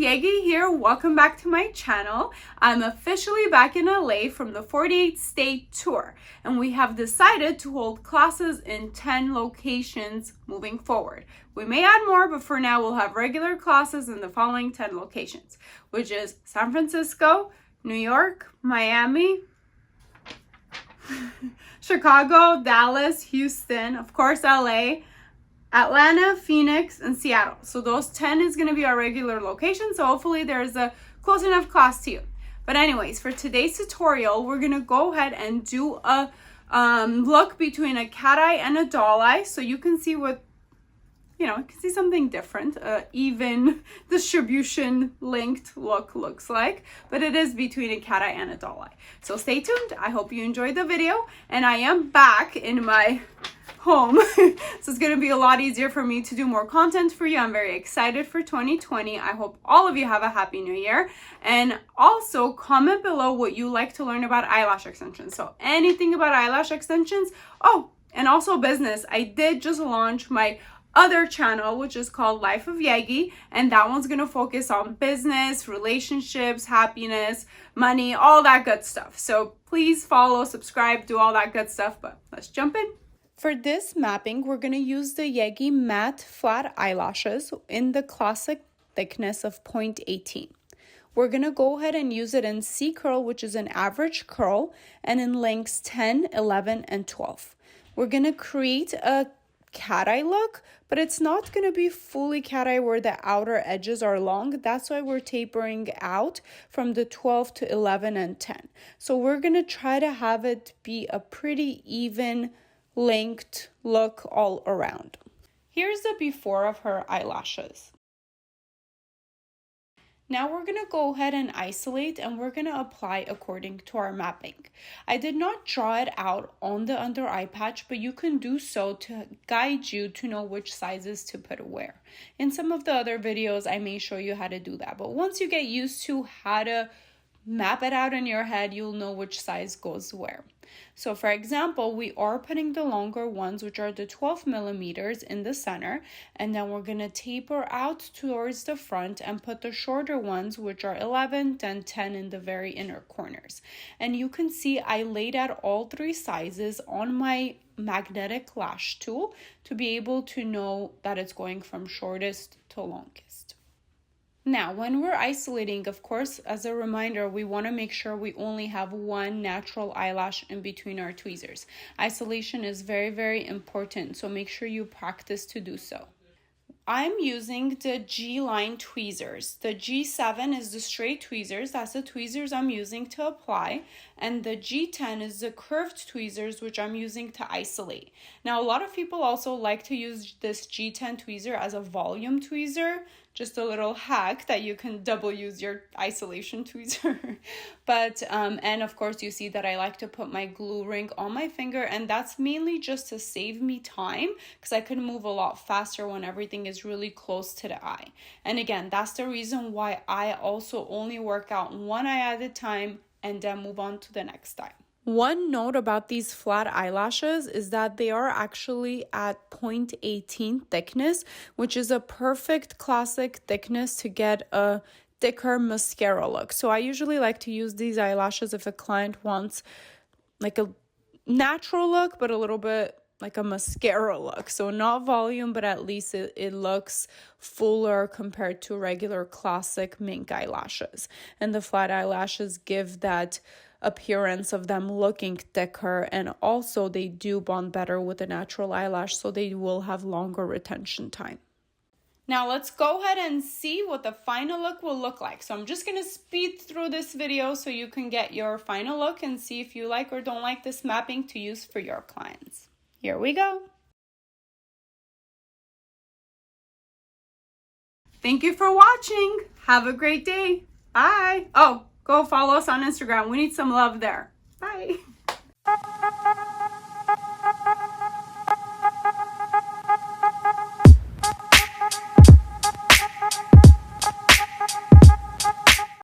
Yegi here. Welcome back to my channel. I'm officially back in LA from the 48 state tour, and we have decided to hold classes in 10 locations moving forward. We may add more, but for now we'll have regular classes in the following 10 locations, which is San Francisco, New York, Miami, Chicago, Dallas, Houston, of course LA, Atlanta, Phoenix, and Seattle. So those 10 is going to be our regular location. So hopefully there's a close enough class to you. But anyways, for today's tutorial, we're going to go ahead and do a look between a cat eye and a doll eye. So you can see what, you can see something different, even distribution linked look looks like, but it is between a cat eye and a doll eye. So stay tuned. I hope you enjoyed the video, and I am back in my home. So it's going to be a lot easier for me to do more content for you. I'm very excited for 2020. I hope all of you have a happy new year, and also comment below what you like to learn about eyelash extensions. So anything about eyelash extensions. Oh, and also business. I did just launch my other channel, which is called Life of Yegi, and that one's going to focus on business, relationships, happiness, money, all that good stuff. So please follow, subscribe, do all that good stuff, but let's jump in. For this mapping, we're going to use the Yegi matte flat eyelashes in the classic thickness of 0.18. We're going to go ahead and use it in C curl, which is an average curl, and in lengths 10, 11, and 12. We're going to create a cat eye look, but it's not going to be fully cat eye where the outer edges are long. That's why we're tapering out from the 12 to 11 and 10. So we're going to try to have it be a pretty even linked look all around. Here's the before of her eyelashes. Now we're going to go ahead and isolate, and we're going to apply according to our mapping. I did not draw it out on the under eye patch, but you can do so to guide you to know which sizes to put where. In some of the other videos, I may show you how to do that, but once you get used to how to map it out in your head, you'll know which size goes where. So for example, we are putting the longer ones, which are the 12 millimeters, in the center, and then we're going to taper out towards the front and put the shorter ones, which are 11 and 10, in the very inner corners. And you can see I laid out all three sizes on my magnetic lash tool to be able to know that it's going from shortest to longest. Now, when we're isolating, of course, as a reminder, we want to make sure we only have one natural eyelash in between our tweezers. Isolation is very, very important, so make sure you practice to do so. I'm using the G-line tweezers. The G7 is the straight tweezers. That's the tweezers I'm using to apply. And the G10 is the curved tweezers, which I'm using to isolate. Now, a lot of people also like to use this G10 tweezer as a volume tweezer. Just a little hack that you can double use your isolation tweezer. But, and of course you see that I like to put my glue ring on my finger, and that's mainly just to save me time because I can move a lot faster when everything is really close to the eye. And again, that's the reason why I also only work out one eye at a time and then move on to the next eye. One note about these flat eyelashes is that they are actually at 0.18 thickness, which is a perfect classic thickness to get a thicker mascara look. So I usually like to use these eyelashes if a client wants like a natural look, but a little bit like a mascara look. So not volume, but at least it looks fuller compared to regular classic mink eyelashes. And the flat eyelashes give that appearance of them looking thicker, and also they do bond better with a natural eyelash, so they will have longer retention time. Now let's go ahead and see what the final look will look like. So I'm just going to speed through this video so you can get your final look and see if you like or don't like this mapping to use for your clients. Here we go. Thank you for watching. Have a great day. Bye. Oh, go follow us on Instagram. We need some love there. Bye.